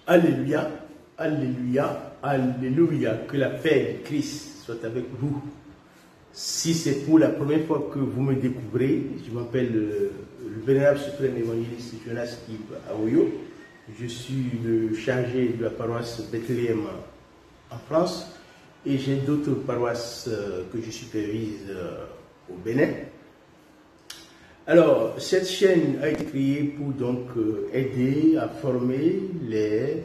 Alléluia, alléluia, alléluia. Que la paix de Christ soit avec vous. Si c'est pour la première fois que vous me découvrez, je m'appelle le vénérable suprême évangéliste Jonas Yves Aoyo. Je suis le chargé de la paroisse Bethléem en France et j'ai d'autres paroisses que je supervise au Bénin. Alors, cette chaîne a été créée pour donc aider à former les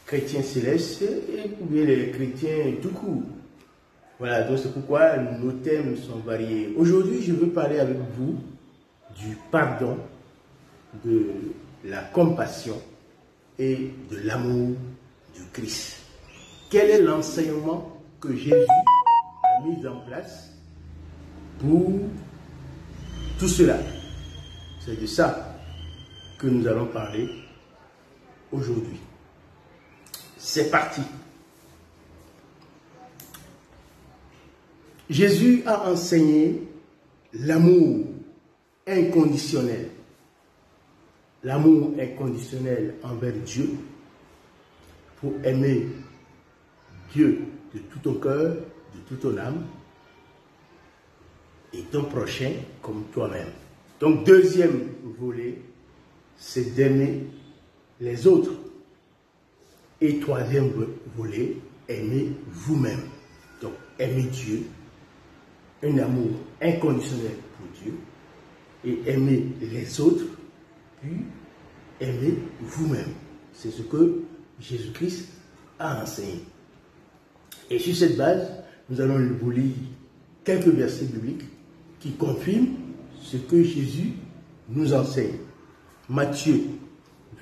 chrétiens célestes et ou bien les chrétiens tout court. Voilà, donc c'est pourquoi nos thèmes sont variés. Aujourd'hui, je veux parler avec vous du pardon, de la compassion et de l'amour du Christ. Quel est l'enseignement que Jésus a mis en place pour tout cela? C'est de ça que nous allons parler aujourd'hui. C'est parti. Jésus a enseigné l'amour inconditionnel. L'amour inconditionnel envers Dieu pour aimer Dieu de tout ton cœur, de toute ton âme et ton prochain comme toi-même. Donc, deuxième volet, c'est d'aimer les autres. Et troisième volet, aimer vous-même. Donc, aimer Dieu, un amour inconditionnel pour Dieu, et aimer les autres, puis aimer vous-même. C'est ce que Jésus-Christ a enseigné. Et sur cette base, nous allons vous lire quelques versets bibliques qui confirment ce que Jésus nous enseigne. Matthieu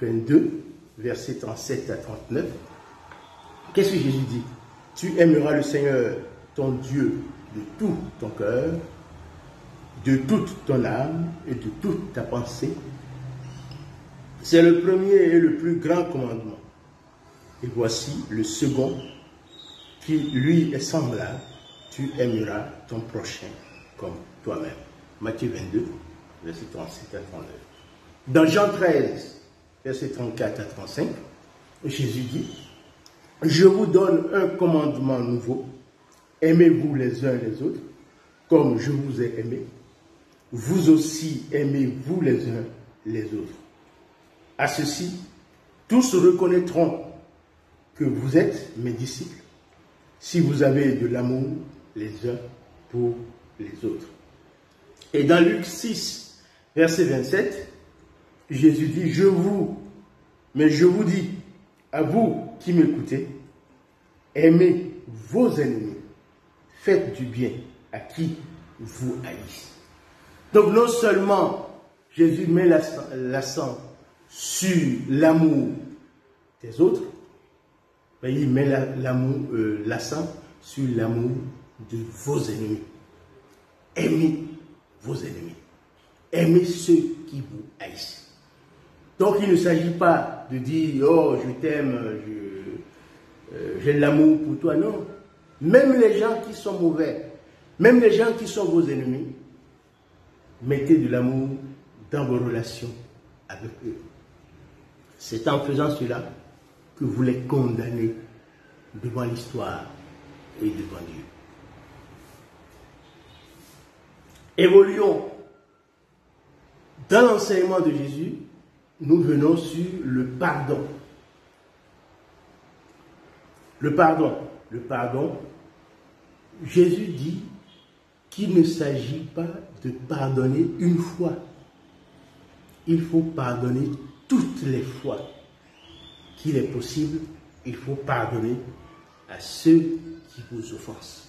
22, versets 37 à 39. Qu'est-ce que Jésus dit? Tu aimeras le Seigneur, ton Dieu, de tout ton cœur, de toute ton âme et de toute ta pensée. C'est le premier et le plus grand commandement. Et voici le second qui lui est semblable. Tu aimeras ton prochain comme toi-même. Matthieu 22, verset 37 à 39. Dans Jean 13, verset 34 à 35, Jésus dit, je vous donne un commandement nouveau. Aimez-vous les uns les autres, comme je vous ai aimé. Vous aussi aimez-vous les uns les autres. À ceci, tous reconnaîtront que vous êtes mes disciples, si vous avez de l'amour les uns pour les autres. Et dans Luc 6, verset 27, Jésus dit, je vous dis, à vous qui m'écoutez, aimez vos ennemis, faites du bien à qui vous haïssent. Donc non seulement Jésus met l'accent sur l'amour des autres, mais il met l'accent sur l'amour de vos ennemis. Aimez vos ennemis. Aimez ceux qui vous haïssent. Donc il ne s'agit pas de dire, oh je t'aime, j'ai de l'amour pour toi. Non. Même les gens qui sont mauvais, même les gens qui sont vos ennemis, mettez de l'amour dans vos relations avec eux. C'est en faisant cela que vous les condamnez devant l'histoire et devant Dieu. Évoluons dans l'enseignement de Jésus. Nous venons sur le pardon. Le pardon, Jésus dit qu'il ne s'agit pas de pardonner une fois. Il faut pardonner toutes les fois qu'il est possible. Il faut pardonner à ceux qui vous offensent.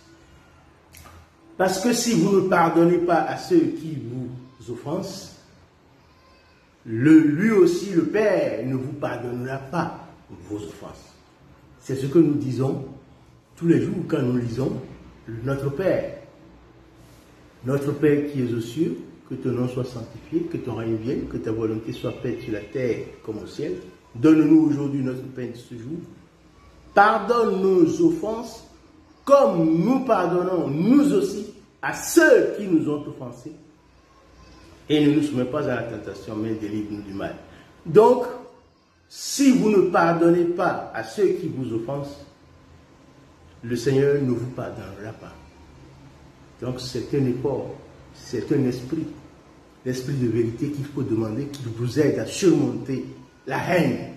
Parce que si vous ne pardonnez pas à ceux qui vous offensent, lui aussi, le Père, ne vous pardonnera pas vos offenses. C'est ce que nous disons tous les jours quand nous lisons notre Père. Notre Père qui es aux cieux, que ton nom soit sanctifié, que ton règne vienne, que ta volonté soit faite sur la terre comme au ciel. Donne-nous aujourd'hui notre pain de ce jour. Pardonne nos offenses comme nous pardonnons nous aussi à ceux qui nous ont offensés. Et ne nous soumets pas à la tentation, mais délivre-nous du mal. Donc, si vous ne pardonnez pas à ceux qui vous offensent, le Seigneur ne vous pardonnera pas. Donc c'est un effort, c'est un esprit, l'esprit de vérité qu'il faut demander, qu'il vous aide à surmonter la haine,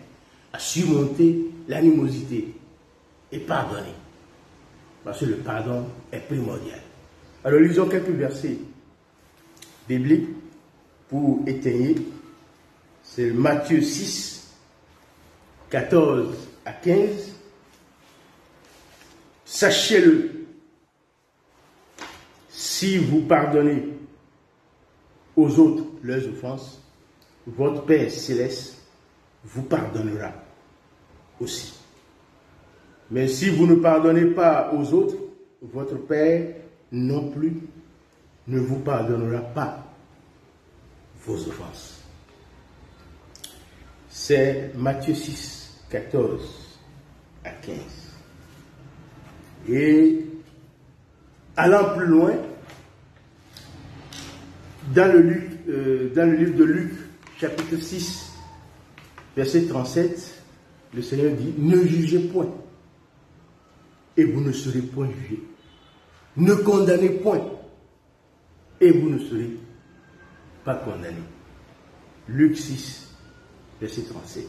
à surmonter l'animosité et pardonner. Parce que le pardon est primordial. Alors lisons quelques versets bibliques pour étayer. C'est Matthieu 6, 14 à 15. Sachez-le, si vous pardonnez aux autres leurs offenses, votre Père céleste vous pardonnera aussi. Mais si vous ne pardonnez pas aux autres, votre Père non plus ne vous pardonnera pas vos offenses. C'est Matthieu 6, 14 à 15. Et allant plus loin, dans le livre de Luc, chapitre 6, verset 37, le Seigneur dit, ne jugez point, et vous ne serez point jugés. Ne condamnez point, et vous ne serez pas condamnés. Luc 6, verset 37.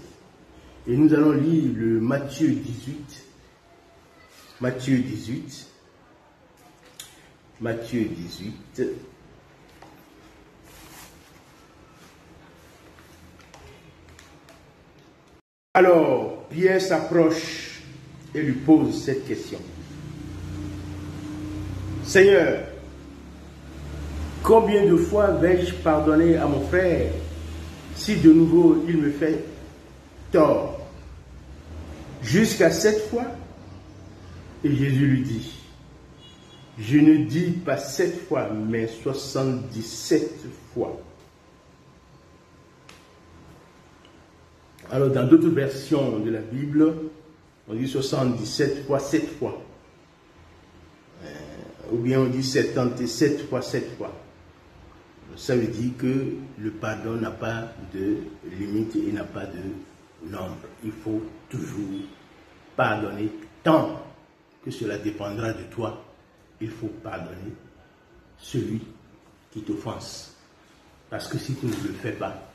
Et nous allons lire le Matthieu 18. Matthieu 18. Matthieu 18. Alors, Pierre s'approche et lui pose cette question. Seigneur, combien de fois vais-je pardonner à mon frère si de nouveau il me fait tort? Jusqu'à 7 fois? Et Jésus lui dit, je ne dis pas 7 fois, mais 77 fois. Alors, dans d'autres versions de la Bible, on dit 77 fois 7 fois. Ou bien on dit 77 fois 7 fois. Ça veut dire que le pardon n'a pas de limite et n'a pas de nombre. Il faut toujours pardonner tant que cela dépendra de toi. Il faut pardonner celui qui t'offense. Parce que si tu ne le fais pas,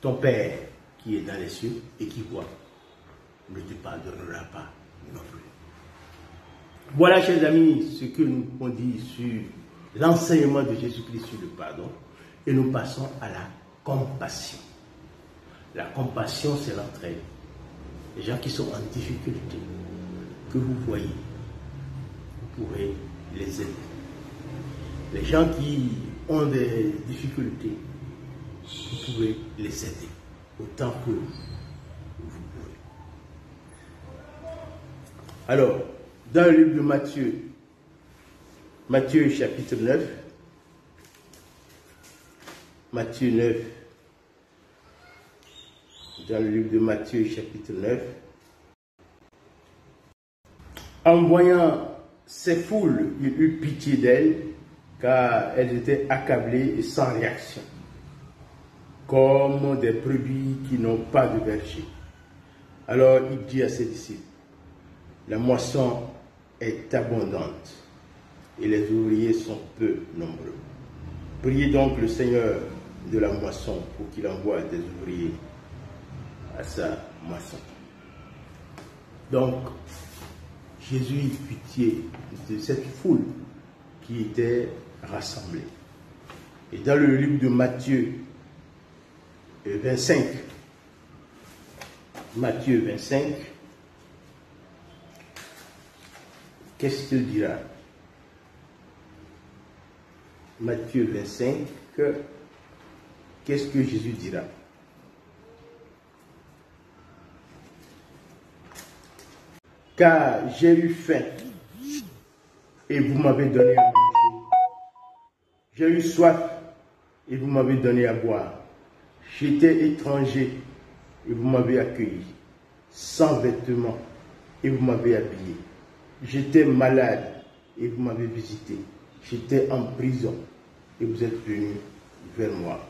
ton Père qui est dans les cieux et qui voit ne te pardonnera pas non plus. Voilà, chers amis, ce que nous avons dit sur l'enseignement de Jésus-Christ sur le pardon. Et nous passons à la compassion. La compassion, c'est l'entraide. Les gens qui sont en difficulté, que vous voyez, vous pourrez les aider. Les gens qui ont des difficultés, vous pouvez les aider autant que vous pouvez. Alors, dans le livre de Matthieu, Matthieu chapitre 9, Matthieu 9, dans le livre de Matthieu chapitre 9, en voyant ces foules, il eut pitié d'elles, car elles étaient accablées et sans réaction, comme des brebis qui n'ont pas de berger. Alors il dit à ses disciples, la moisson est abondante et les ouvriers sont peu nombreux. Priez donc le Seigneur de la moisson pour qu'il envoie des ouvriers à sa moisson. Donc, Jésus eut pitié de cette foule qui était rassemblée. Et dans le livre de Matthieu 25, Matthieu 25, qu'est-ce qu'il dira? Matthieu 25, qu'est-ce que Jésus dira? Car j'ai eu faim et vous m'avez donné à manger. J'ai eu soif et vous m'avez donné à boire. J'étais étranger et vous m'avez accueilli. Sans vêtements et vous m'avez habillé. J'étais malade et vous m'avez visité. J'étais en prison et vous êtes venus vers moi.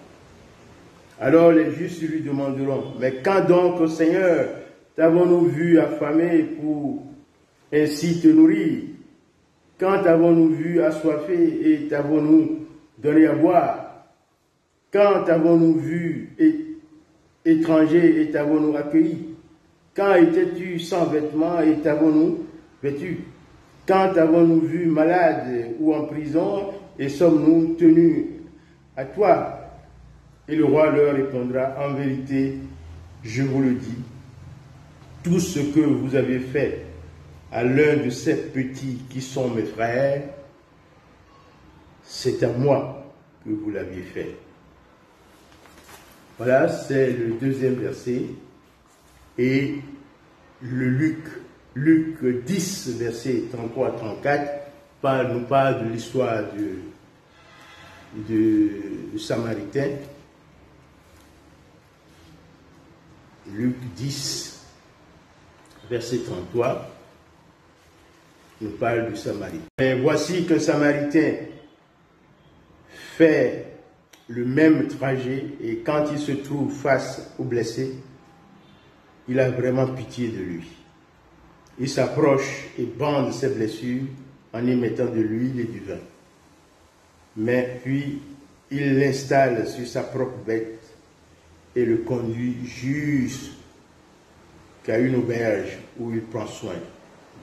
Alors les justes lui demanderont, mais quand donc, Seigneur, t'avons-nous vu affamé pour ainsi te nourrir? Quand t'avons-nous vu assoiffé et t'avons-nous donné à boire? Quand t'avons-nous vu étranger et t'avons-nous accueilli? Quand étais-tu sans vêtements et t'avons-nous vêtu? Quand avons-nous vu malade ou en prison et sommes-nous tenus à toi? Et le roi leur répondra, en vérité, je vous le dis, tout ce que vous avez fait à l'un de ces petits qui sont mes frères, c'est à moi que vous l'aviez fait. Voilà, c'est le deuxième verset. Et le Luc 10, verset 33-34, nous parle de l'histoire du Samaritain. Luc 10, verset 33, nous parle du Samaritain. Et voici qu'un Samaritain fait le même trajet et quand il se trouve face au blessé, il a vraiment pitié de lui. Il s'approche et bande ses blessures en y mettant de l'huile et du vin. Mais puis, il l'installe sur sa propre bête et le conduit jusqu'à une auberge où il prend soin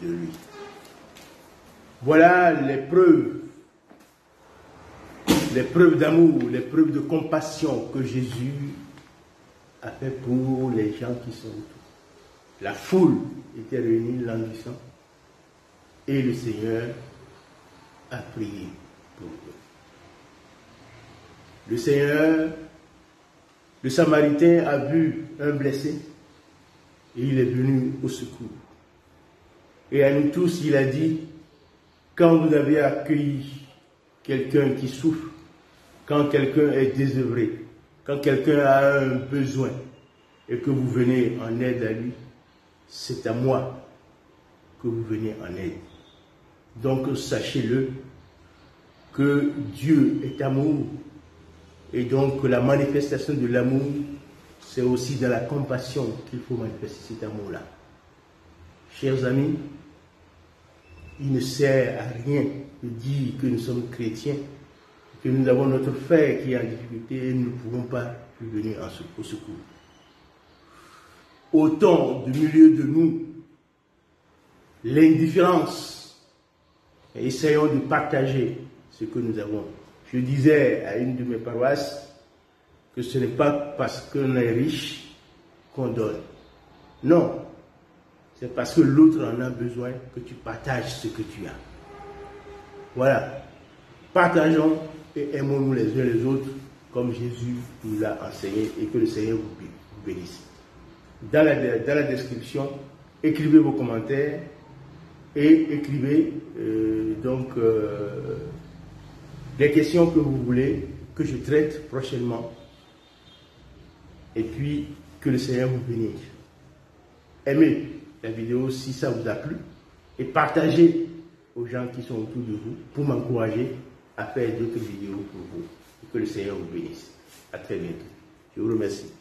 de lui. Voilà les preuves d'amour, les preuves de compassion que Jésus a fait pour les gens qui sont autour. La foule était réunie languissant et le Seigneur a prié pour eux. Le Samaritain a vu un blessé et il est venu au secours. Et à nous tous, il a dit, quand vous avez accueilli quelqu'un qui souffre, quand quelqu'un est désœuvré, quand quelqu'un a un besoin et que vous venez en aide à lui, c'est à moi que vous venez en aide. Donc sachez-le que Dieu est amour et donc la manifestation de l'amour, c'est aussi dans la compassion qu'il faut manifester cet amour-là. Chers amis, il ne sert à rien de dire que nous sommes chrétiens, que nous avons notre frère qui est en difficulté et nous ne pouvons pas lui venir au secours. Autant du milieu de nous l'indifférence, et essayons de partager ce que nous avons. Je disais à une de mes paroisses que ce n'est pas parce qu'on est riche qu'on donne. Non, c'est parce que l'autre en a besoin que tu partages ce que tu as. Voilà. Partageons et aimons-nous les uns les autres comme Jésus nous l'a enseigné et que le Seigneur vous bénisse. Dans la description, écrivez vos commentaires et écrivez les questions que vous voulez que je traite prochainement. Et puis, que le Seigneur vous bénisse. Aimez la vidéo si ça vous a plu et partagez aux gens qui sont autour de vous pour m'encourager à faire d'autres vidéos pour vous. Et que le Seigneur vous bénisse. À très bientôt. Je vous remercie.